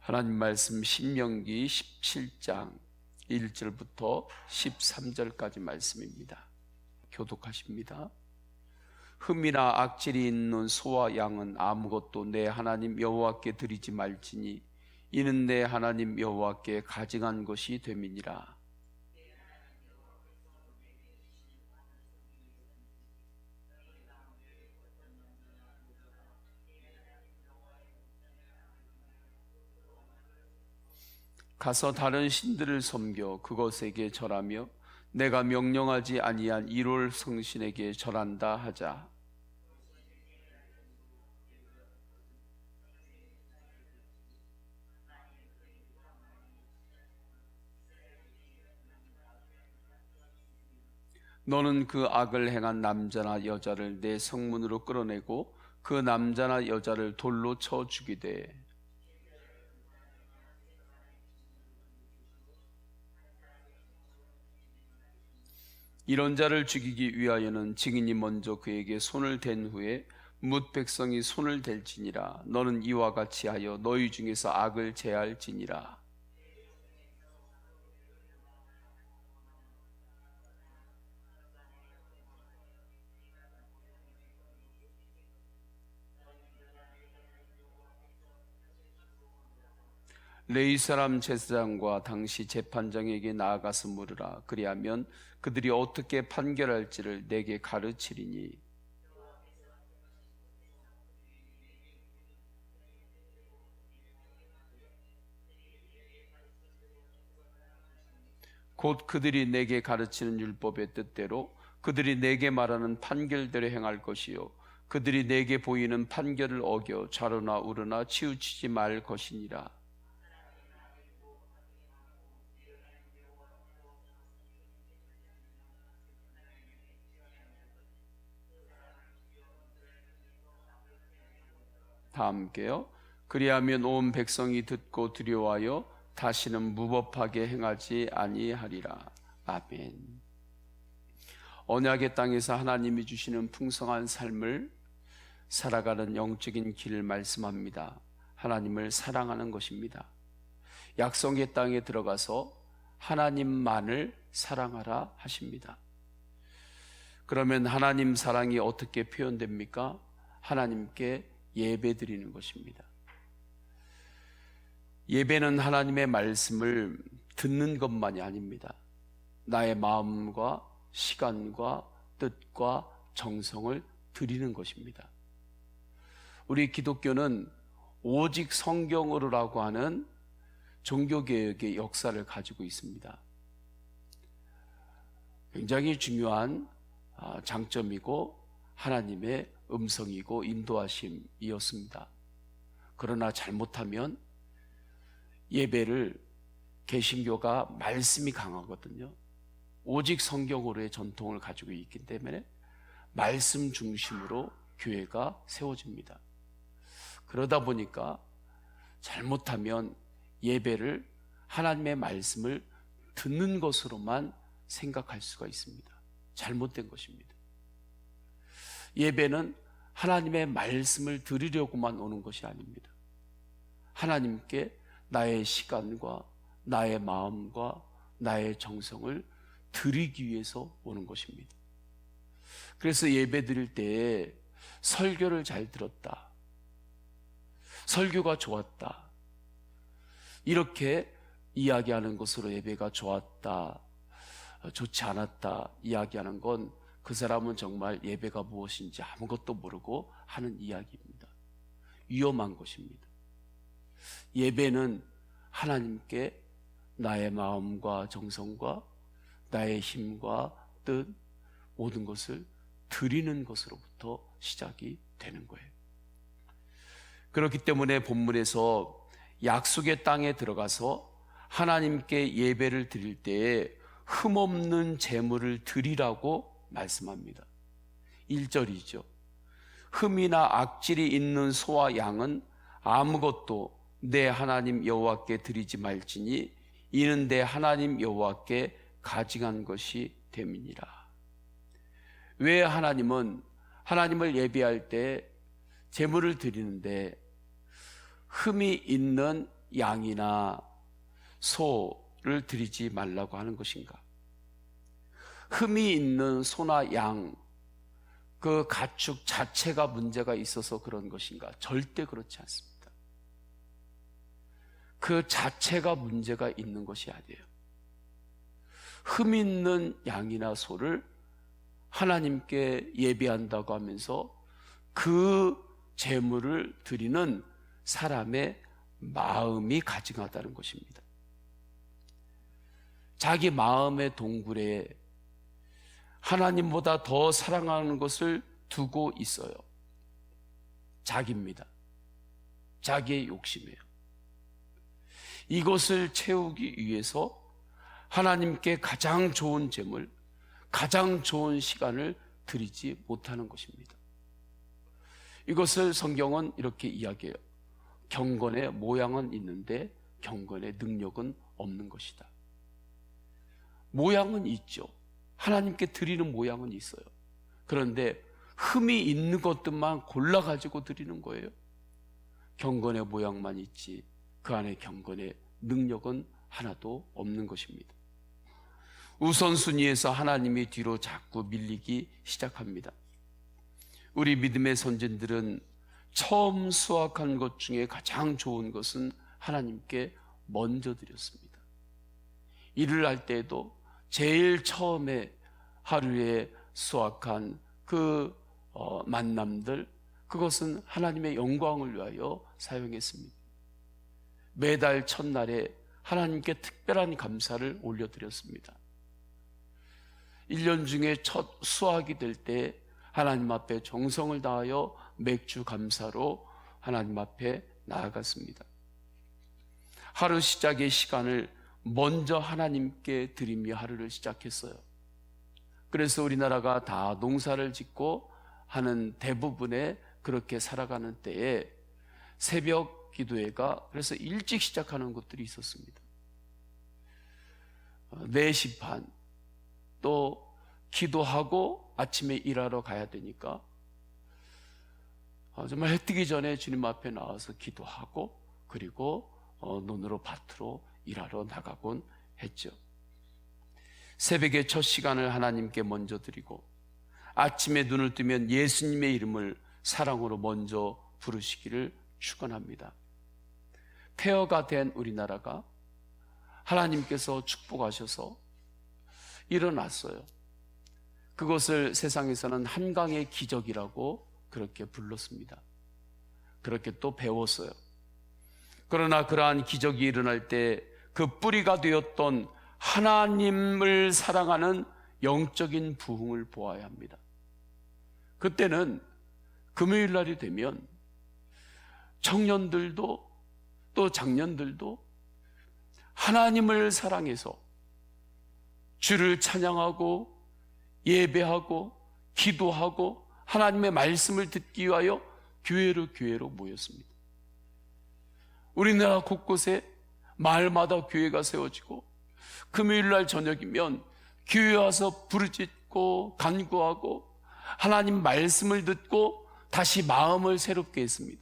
하나님 말씀 신명기 17장 1절부터 13절까지 말씀입니다. 교독하십니다. 흠이나 악질이 있는 소와 양은 아무것도 내 하나님 여호와께 드리지 말지니 이는 내 하나님 여호와께 가증한 것이 됨이니라. 가서 다른 신들을 섬겨 그것에게 절하며 내가 명령하지 아니한 이롤 성신에게 절한다 하자. 너는 그 악을 행한 남자나 여자를 내 성문으로 끌어내고 그 남자나 여자를 돌로 쳐 죽이되 이런 자를 죽이기 위하여는 증인이 먼저 그에게 손을 댄 후에 뭇 백성이 손을 댈지니라. 너는 이와 같이 하여 너희 중에서 악을 제할지니라. 레위 사람 제사장과 당시 재판장에게 나아가서 물으라. 그리하면 그들이 어떻게 판결할지를 내게 가르치리니 곧 그들이 내게 가르치는 율법의 뜻대로 그들이 내게 말하는 판결대로 행할 것이요 그들이 내게 보이는 판결을 어겨 좌로나 우로나 치우치지 말 것이니라. 다 함께요. 그리하면 온 백성이 듣고 두려워하여 다시는 무법하게 행하지 아니하리라. 아멘. 언약의 땅에서 하나님이 주시는 풍성한 삶을 살아가는 영적인 길을 말씀합니다. 하나님을 사랑하는 것입니다. 약속의 땅에 들어가서 하나님만을 사랑하라 하십니다. 그러면 하나님 사랑이 어떻게 표현됩니까? 하나님께 예배드리는 것입니다. 예배는 하나님의 말씀을 듣는 것만이 아닙니다. 나의 마음과 시간과 뜻과 정성을 드리는 것입니다. 우리 기독교는 오직 성경으로라고 하는 종교개혁의 역사를 가지고 있습니다. 굉장히 중요한 장점이고 하나님의 음성이고 인도하심이었습니다. 그러나 잘못하면 예배를 개신교가 말씀이 강하거든요. 오직 성경으로의 전통을 가지고 있기 때문에 말씀 중심으로 교회가 세워집니다. 그러다 보니까 잘못하면 예배를 하나님의 말씀을 듣는 것으로만 생각할 수가 있습니다. 잘못된 것입니다. 예배는 하나님의 말씀을 들으려고만 오는 것이 아닙니다. 하나님께 나의 시간과 나의 마음과 나의 정성을 드리기 위해서 오는 것입니다. 그래서 예배 드릴 때에 설교를 잘 들었다, 설교가 좋았다, 이렇게 이야기하는 것으로 예배가 좋았다, 좋지 않았다 이야기하는 건 그 사람은 정말 예배가 무엇인지 아무것도 모르고 하는 이야기입니다. 위험한 것입니다. 예배는 하나님께 나의 마음과 정성과 나의 힘과 뜻 모든 것을 드리는 것으로부터 시작이 되는 거예요. 그렇기 때문에 본문에서 약속의 땅에 들어가서 하나님께 예배를 드릴 때에 흠없는 제물을 드리라고 말씀합니다. 1절이죠. 흠이나 악질이 있는 소와 양은 아무것도 내 하나님 여호와께 드리지 말지니 이는 내 하나님 여호와께 가증한 것이 됨이니라. 왜 하나님은 하나님을 예배할 때 제물을 드리는데 흠이 있는 양이나 소를 드리지 말라고 하는 것인가? 흠이 있는 소나 양, 그 가축 자체가 문제가 있어서 그런 것인가? 절대 그렇지 않습니다. 그 자체가 문제가 있는 것이 아니에요. 흠 있는 양이나 소를 하나님께 예배한다고 하면서 그 제물을 드리는 사람의 마음이 가증하다는 것입니다. 자기 마음의 동굴에 하나님보다 더 사랑하는 것을 두고 있어요. 자기입니다. 자기의 욕심이에요. 이것을 채우기 위해서 하나님께 가장 좋은 제물, 가장 좋은 시간을 드리지 못하는 것입니다. 이것을 성경은 이렇게 이야기해요. 경건의 모양은 있는데 경건의 능력은 없는 것이다. 모양은 있죠. 하나님께 드리는 모양은 있어요. 그런데 흠이 있는 것들만 골라가지고 드리는 거예요. 경건의 모양만 있지 그 안에 경건의 능력은 하나도 없는 것입니다. 우선순위에서 하나님이 뒤로 자꾸 밀리기 시작합니다. 우리 믿음의 선진들은 처음 수확한 것 중에 가장 좋은 것은 하나님께 먼저 드렸습니다. 일을 할 때에도 제일 처음에 하루에 수확한 그 만남들, 그것은 하나님의 영광을 위하여 사용했습니다. 매달 첫날에 하나님께 특별한 감사를 올려드렸습니다. 1년 중에 첫 수확이 될 때 하나님 앞에 정성을 다하여 맥주 감사로 하나님 앞에 나아갔습니다. 하루 시작의 시간을 먼저 하나님께 드리며 하루를 시작했어요. 그래서 우리나라가 다 농사를 짓고 하는 대부분의 그렇게 살아가는 때에 새벽 기도회가 그래서 일찍 시작하는 곳들이 있었습니다. 4시 반, 또 기도하고 아침에 일하러 가야 되니까 정말 해 뜨기 전에 주님 앞에 나와서 기도하고 그리고 논으로 밭으로 일하러 나가곤 했죠. 새벽의 첫 시간을 하나님께 먼저 드리고 아침에 눈을 뜨면 예수님의 이름을 사랑으로 먼저 부르시기를 축원합니다. 폐허가 된 우리나라가 하나님께서 축복하셔서 일어났어요. 그것을 세상에서는 한강의 기적이라고 그렇게 불렀습니다. 그렇게 또 배웠어요. 그러나 그러한 기적이 일어날 때 그 뿌리가 되었던 하나님을 사랑하는 영적인 부흥을 보아야 합니다. 그때는 금요일 날이 되면 청년들도 또 장년들도 하나님을 사랑해서 주를 찬양하고 예배하고 기도하고 하나님의 말씀을 듣기 위하여 교회로 모였습니다. 우리나라 곳곳에 마을마다 교회가 세워지고 금요일날 저녁이면 교회 와서 부르짖고 간구하고 하나님 말씀을 듣고 다시 마음을 새롭게 했습니다.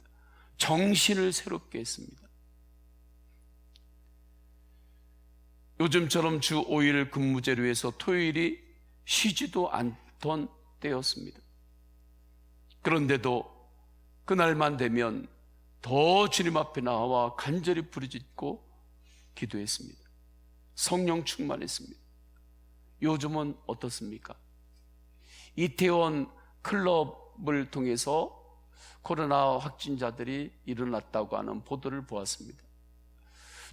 정신을 새롭게 했습니다. 요즘처럼 주 5일 근무제로 해서 토요일이 쉬지도 않던 때였습니다. 그런데도 그날만 되면 더 주님 앞에 나와 간절히 부르짖고 기도했습니다. 성령 충만했습니다. 요즘은 어떻습니까? 이태원 클럽을 통해서 코로나 확진자들이 일어났다고 하는 보도를 보았습니다.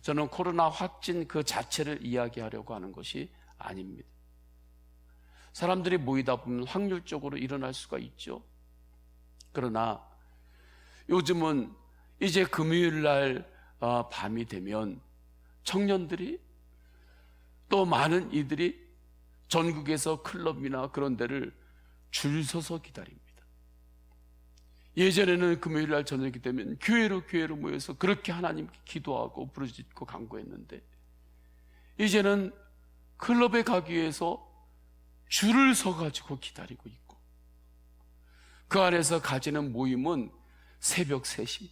저는 코로나 확진 그 자체를 이야기하려고 하는 것이 아닙니다. 사람들이 모이다 보면 확률적으로 일어날 수가 있죠. 그러나 요즘은 이제 금요일 날 밤이 되면 청년들이 또 많은 이들이 전국에서 클럽이나 그런 데를 줄 서서 기다립니다. 예전에는 금요일 날 저녁이 되면 교회로 모여서 그렇게 하나님께 기도하고 부르짖고 간구했는데 이제는 클럽에 가기 위해서 줄을 서가지고 기다리고 있고 그 안에서 가지는 모임은 새벽 3시,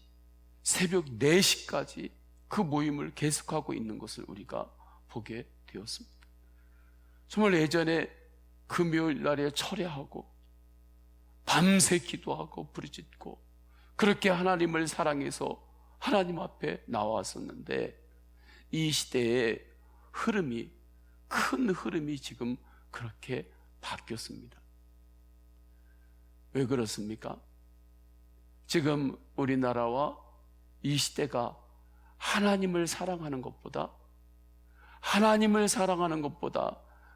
새벽 4시까지 그 모임을 계속하고 있는 것을 우리가 보게 되었습니다. 정말 예전에 금요일 날에 철야하고 밤새 기도하고 부르짖고 그렇게 하나님을 사랑해서 하나님 앞에 나왔었는데, 이 시대의 흐름이, 큰 흐름이 지금 그렇게 바뀌었습니다. 왜 그렇습니까? 지금 우리나라와 이 시대가 하나님을 사랑하는 것보다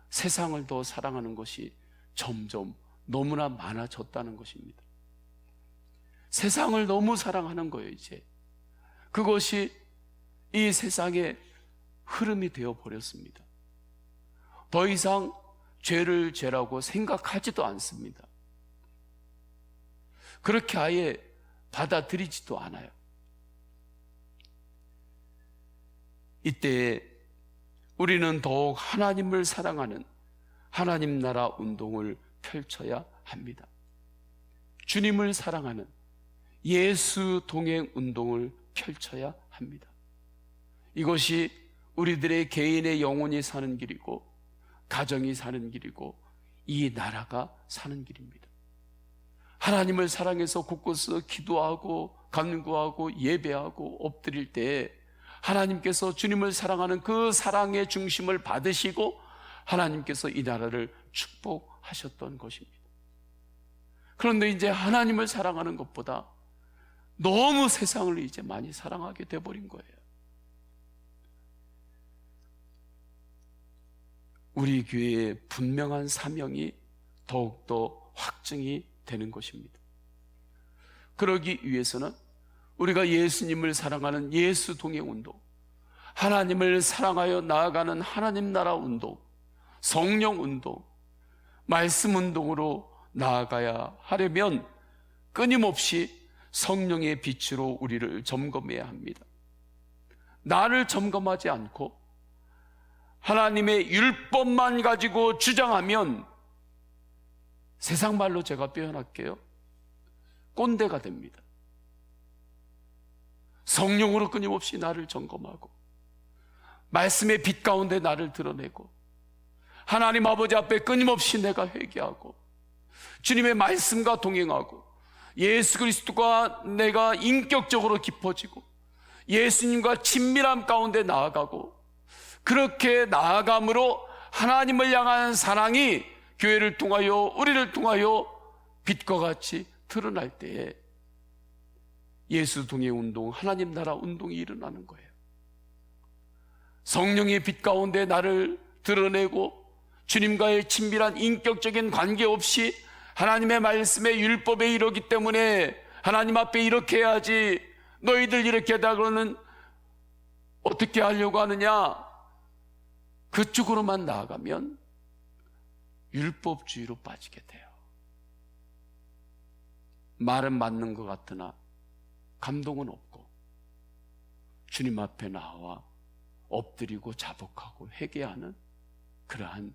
세상을 더 사랑하는 것이 점점 너무나 많아졌다는 것입니다. 세상을 너무 사랑하는 거예요. 이제 그것이 이 세상의 흐름이 되어 버렸습니다. 더 이상 죄를 죄라고 생각하지도 않습니다. 그렇게 아예 받아들이지도 않아요. 이때 우리는 더욱 하나님을 사랑하는 하나님 나라 운동을 펼쳐야 합니다. 주님을 사랑하는 예수 동행 운동을 펼쳐야 합니다. 이것이 우리들의 개인의 영혼이 사는 길이고, 가정이 사는 길이고, 이 나라가 사는 길입니다. 하나님을 사랑해서 곳곳에서 기도하고 간구하고 예배하고 엎드릴 때 하나님께서 주님을 사랑하는 그 사랑의 중심을 받으시고 하나님께서 이 나라를 축복하셨던 것입니다. 그런데 이제 하나님을 사랑하는 것보다 너무 세상을 이제 많이 사랑하게 돼버린 거예요. 우리 교회의 분명한 사명이 더욱더 확증이 되는 것입니다. 그러기 위해서는 우리가 예수님을 사랑하는 예수 동행 운동, 하나님을 사랑하여 나아가는 하나님 나라 운동, 성령 운동, 말씀 운동으로 나아가야 하려면 끊임없이 성령의 빛으로 우리를 점검해야 합니다. 나를 점검하지 않고 하나님의 율법만 가지고 주장하면, 세상 말로 제가 표현할게요, 꼰대가 됩니다. 성령으로 끊임없이 나를 점검하고 말씀의 빛 가운데 나를 드러내고 하나님 아버지 앞에 끊임없이 내가 회개하고 주님의 말씀과 동행하고 예수 그리스도가 내가 인격적으로 깊어지고 예수님과 친밀함 가운데 나아가고, 그렇게 나아감으로 하나님을 향한 사랑이 교회를 통하여, 우리를 통하여 빛과 같이 드러날 때에 예수 동행 운동, 하나님 나라 운동이 일어나는 거예요. 성령의 빛 가운데 나를 드러내고 주님과의 친밀한 인격적인 관계 없이 하나님의 말씀에 율법에 이르기 때문에 하나님 앞에 이렇게 해야지, 너희들 이렇게 하다 그러는 어떻게 하려고 하느냐, 그쪽으로만 나아가면 율법주의로 빠지게 돼요. 말은 맞는 것 같으나 감동은 없고 주님 앞에 나와 엎드리고 자복하고 회개하는 그러한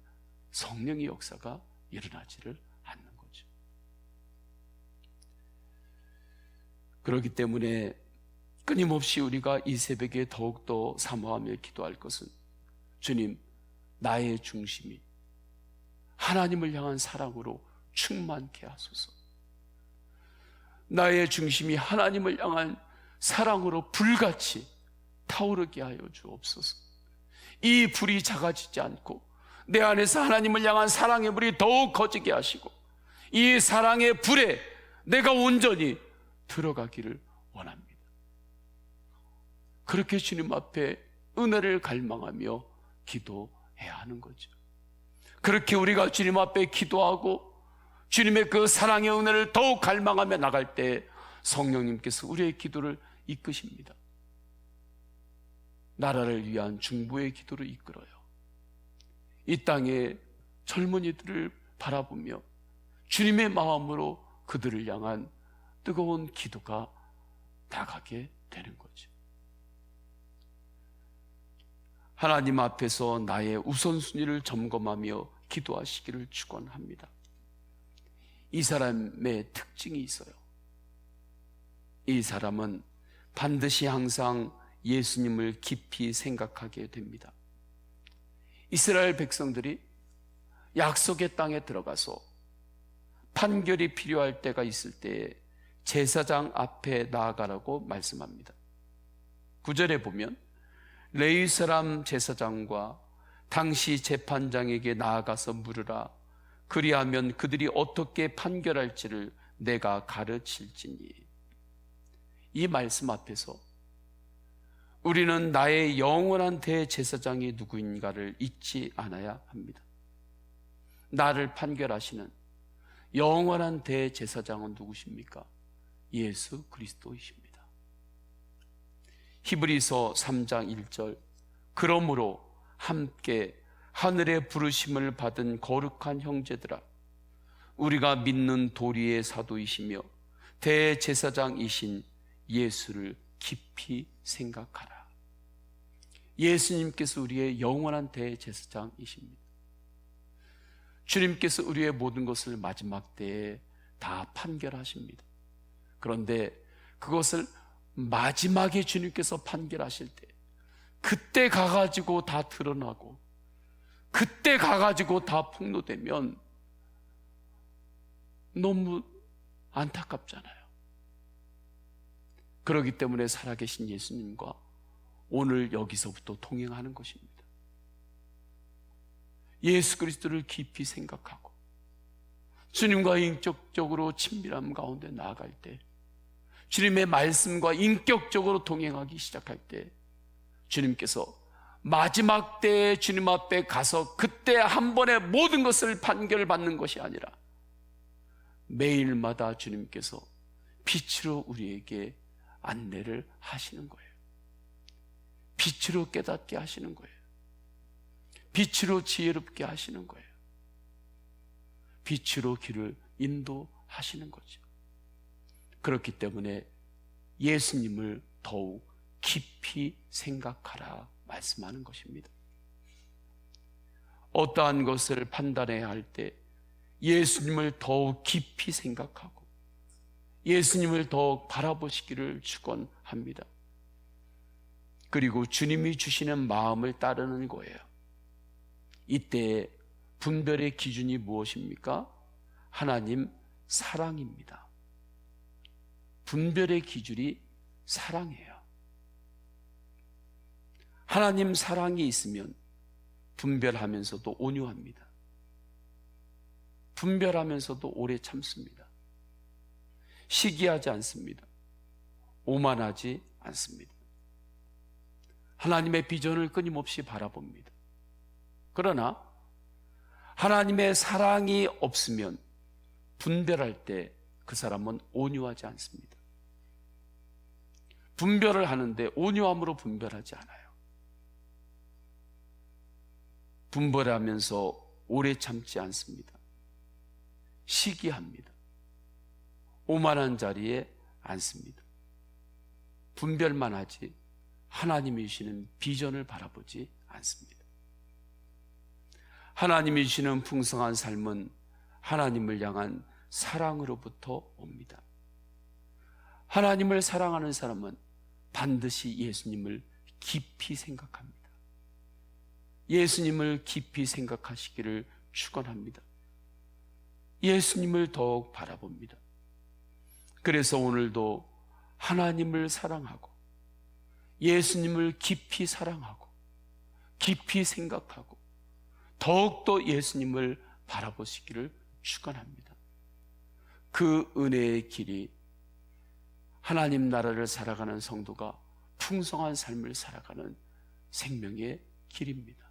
성령의 역사가 일어나지를 않는 거죠. 그렇기 때문에 끊임없이 우리가 이 새벽에 더욱더 사모하며 기도할 것은, 주님, 나의 중심이 하나님을 향한 사랑으로 충만케 하소서. 나의 중심이 하나님을 향한 사랑으로 불같이 타오르게 하여 주옵소서. 이 불이 작아지지 않고 내 안에서 하나님을 향한 사랑의 불이 더욱 커지게 하시고, 이 사랑의 불에 내가 온전히 들어가기를 원합니다. 그렇게 주님 앞에 은혜를 갈망하며 기도해야 하는 거죠. 그렇게 우리가 주님 앞에 기도하고 주님의 그 사랑의 은혜를 더욱 갈망하며 나갈 때 성령님께서 우리의 기도를 이끄십니다. 나라를 위한 중보의 기도를 이끌어요. 이 땅의 젊은이들을 바라보며 주님의 마음으로 그들을 향한 뜨거운 기도가 나가게 되는 거죠. 하나님 앞에서 나의 우선순위를 점검하며 기도하시기를 축원합니다. 이 사람의 특징이 있어요. 이 사람은 반드시 항상 예수님을 깊이 생각하게 됩니다. 이스라엘 백성들이 약속의 땅에 들어가서 판결이 필요할 때가 있을 때에 제사장 앞에 나아가라고 말씀합니다. 9절에 보면 레위 사람 제사장과 당시 재판장에게 나아가서 물으라. 그리하면 그들이 어떻게 판결할지를 내가 가르칠지니. 이 말씀 앞에서 우리는 나의 영원한 대제사장이 누구인가를 잊지 않아야 합니다. 나를 판결하시는 영원한 대제사장은 누구십니까? 예수 그리스도이십니다. 히브리서 3장 1절 그러므로 함께 하늘의 부르심을 받은 거룩한 형제들아, 우리가 믿는 도리의 사도이시며 대제사장이신 예수를 깊이 생각하라. 예수님께서 우리의 영원한 대제사장이십니다. 주님께서 우리의 모든 것을 마지막 때에 다 판결하십니다. 그런데 그것을 마지막에 주님께서 판결하실 때, 그때 가가지고 다 드러나고 그때 가가지고 다 폭로되면 너무 안타깝잖아요. 그렇기 때문에 살아계신 예수님과 오늘 여기서부터 동행하는 것입니다. 예수 그리스도를 깊이 생각하고 주님과 인격적으로 친밀함 가운데 나아갈 때, 주님의 말씀과 인격적으로 동행하기 시작할 때, 주님께서 마지막 때에 주님 앞에 가서 그때 한 번에 모든 것을 판결받는 것이 아니라 매일마다 주님께서 빛으로 우리에게 안내를 하시는 거예요. 빛으로 깨닫게 하시는 거예요. 빛으로 지혜롭게 하시는 거예요. 빛으로 길을 인도하시는 거죠. 그렇기 때문에 예수님을 더욱 깊이 생각하라 말씀하는 것입니다. 어떠한 것을 판단해야 할 때 예수님을 더욱 깊이 생각하고 예수님을 더욱 바라보시기를 축원합니다. 그리고 주님이 주시는 마음을 따르는 거예요. 이때 분별의 기준이 무엇입니까? 하나님 사랑입니다. 분별의 기준이 사랑이에요. 하나님 사랑이 있으면 분별하면서도 온유합니다. 분별하면서도 오래 참습니다. 시기하지 않습니다. 오만하지 않습니다. 하나님의 비전을 끊임없이 바라봅니다. 그러나 하나님의 사랑이 없으면 분별할 때 그 사람은 온유하지 않습니다. 분별을 하는데 온유함으로 분별하지 않아요. 분별하면서 오래 참지 않습니다. 시기합니다. 오만한 자리에 앉습니다. 분별만 하지 하나님이 주시는 비전을 바라보지 않습니다. 하나님이 주시는 풍성한 삶은 하나님을 향한 사랑으로부터 옵니다. 하나님을 사랑하는 사람은 반드시 예수님을 깊이 생각합니다. 예수님을 깊이 생각하시기를 축원합니다. 예수님을 더욱 바라봅니다. 그래서 오늘도 하나님을 사랑하고 예수님을 깊이 사랑하고 깊이 생각하고 더욱더 예수님을 바라보시기를 축원합니다. 그 은혜의 길이 하나님 나라를 살아가는 성도가 풍성한 삶을 살아가는 생명의 길입니다.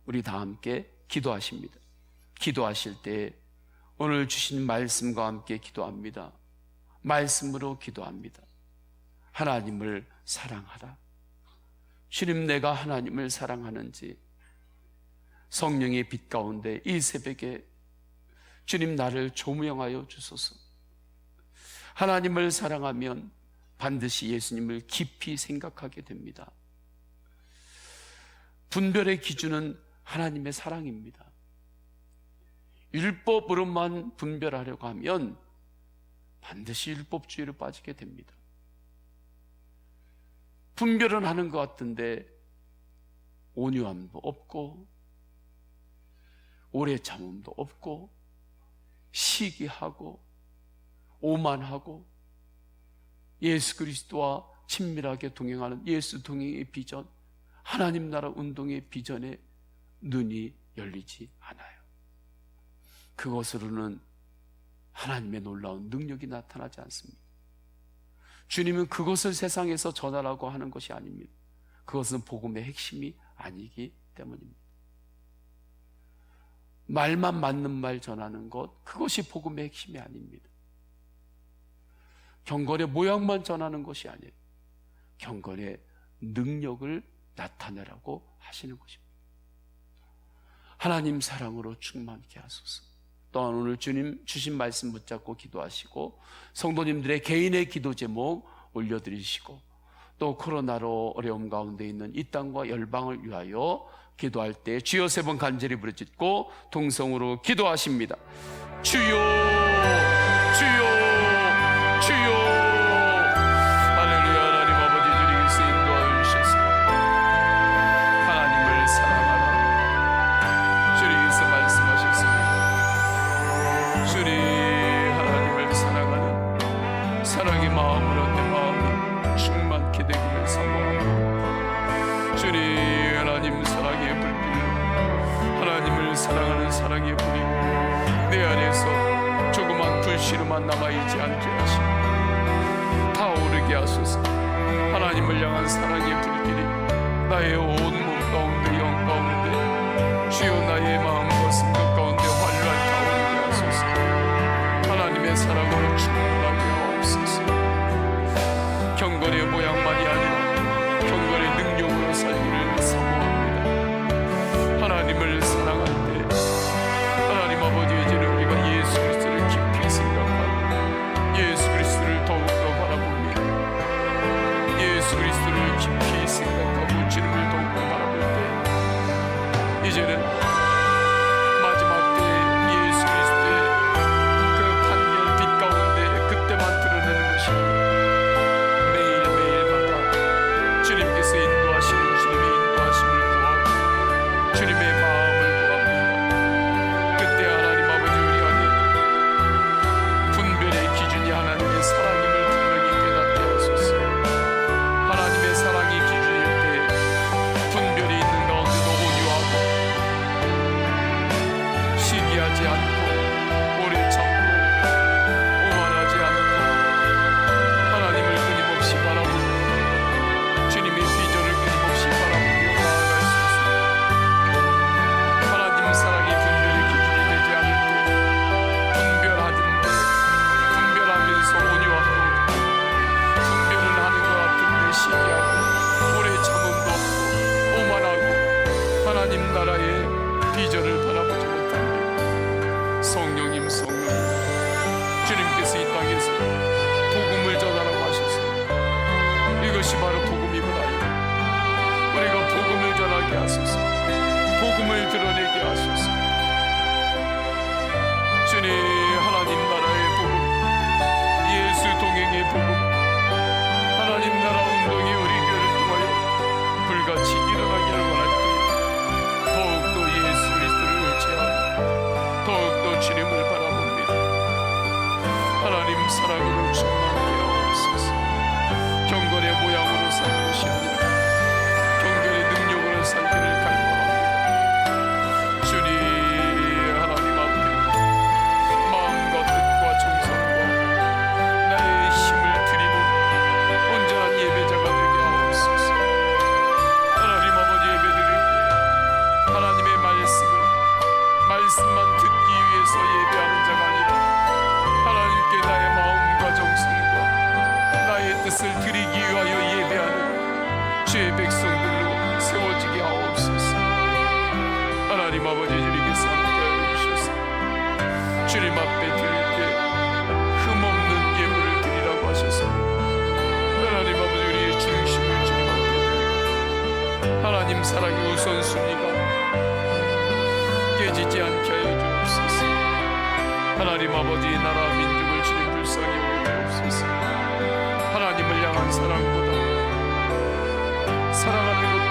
우리 다 함께 기도하십니다. 기도하실 때 오늘 주신 말씀과 함께 기도합니다. 말씀으로 기도합니다. 하나님을 사랑하라. 주님, 내가 하나님을 사랑하는지 성령의 빛 가운데 이 새벽에 주님 나를 조명하여 주소서. 하나님을 사랑하면 반드시 예수님을 깊이 생각하게 됩니다. 분별의 기준은 하나님의 사랑입니다. 율법으로만 분별하려고 하면 반드시 율법주의로 빠지게 됩니다. 분별은 하는 것 같은데 온유함도 없고 오래 참음도 없고 시기하고 오만하고 예수 그리스도와 친밀하게 동행하는 예수 동행의 비전, 하나님 나라 운동의 비전에 눈이 열리지 않아요. 그것으로는 하나님의 놀라운 능력이 나타나지 않습니다. 주님은 그것을 세상에서 전하라고 하는 것이 아닙니다. 그것은 복음의 핵심이 아니기 때문입니다. 말만 맞는 말 전하는 것, 그것이 복음의 핵심이 아닙니다. 경건의 모양만 전하는 것이 아니에요. 경건의 능력을 나타내라고 하시는 것입니다. 하나님 사랑으로 충만케 하소서. 또한 오늘 주님 주신 말씀 붙잡고 기도하시고 성도님들의 개인의 기도 제목 올려드리시고 또 코로나로 어려움 가운데 있는 이 땅과 열방을 위하여 기도할 때 주여 세 번 간절히 부르짖고 동성으로 기도하십니다. 주여 주여 주여. 할렐루야. 하나님 아버지 주님께서 인도하여 주셔서 하나님을 사랑하라 주님께서 말씀하셨습니다. 주님 하나님을 사랑하는 사랑의 마음으로 내 마음이 충만케 되기를 사모합니다. 주님 하나님 사랑의 불길로 하나님을 사랑하는 사랑의 불이 내 안에서 조그만 불씨로만 남아있지 않게 하시고 타오르게 하소서. 하나님을 향한 사랑의 불길이 나의 온 몸 가운데 영 가운데 주여 나의 마음과 생각 가운데 활활 타오르게 하소서. 하나님의 사랑으로 충만하게 하옵소서. 경건의 모양만이 아니라 경건의 능력으로 살기를 사모합니다. 하나님을 사랑할 때 하나님 아버지 이제는 우리가 예수 그리스도를 깊이 생각하고 예수 그리스도를 더욱더 바라봅니다. 예수 그리스도를 깊이 생각하고 주님을 더욱더 바라볼 때 이제는 마지막 때 예수 그리스도의 그 판결 빛 가운데 그때만 드러내는 것이 매일매일마다 주님께서 인도하시는 주님의 인도하심을 구하고 주님의 마음을 구합니다. 그때 하나님 아버지 우리 안에 분별의 기준이 하나님의 사랑임을 분명히 깨닫게 하소서. 하나님의 사랑이 기준일 때 분별이 있는 가운데도 온유하고 시기하지 않고 오래 참고 오만하지 않고 하나님을 끊임없이 바라보고 주님의 비전을 끊임없이 바라보며 나아갈 수 있습니다. 하나님 사랑이 분별의 기준이 되지 않을 때 분별하는데 분별하면서 온유함도 없고 분별은 하는 것 같은데 시기하고 오래 참음도 없고 오만하고 하나님 나라의 비전을 바라보지 못합니다. 성령님 성령님 주님께서 이 땅에서 복음을 전하라고 하셨습니다. 이것이 바로 복음이구나. 우리가 복음을 전하게 하소서. 복음을 드러내게 하소서. 주님 하나님 나라의 복음 예수 동행의 복음 하나님 나라 운동이 우리 교회를 통하여 불같이 일어나기를 원할 때 더욱더 예수 그리스도를 의지하고 더욱더 주님을 바라봅니다. 하나님 사랑으로 충만하게 하옵소서. 경건의 모양으로 사는 것이 아니라 경건의 능력으로 살기를 갈망합니다. 주님 하나님 앞에 마음과 뜻과 정성과 나의 힘을 드리는 온전한 예배자가 되게 하옵소서. 하나님 아버지 예배드릴 때 하나님의 말씀만 듣기 위해서 예배하는 자가 아니라 하나님께 나의 마음과 정성과 나의 뜻을 드리기 위하여 예배하는 주의 백성들로 세워지게 하옵소서. 하나님 아버지 주님께서 함께하여 주셔서 주님 앞에 드릴 때 흠없는 예물을 드리라고 하셔서 하나님 아버지 우리의 중심을 주님 앞에 드리고 하나님 사랑의 우선순위가 깨지지 않게 하여 주옵소서. 하나님 아버지 나라 민족을 주님 불쌍히 여기옵소서. 하나님을 향한 사랑보다 사랑합니다.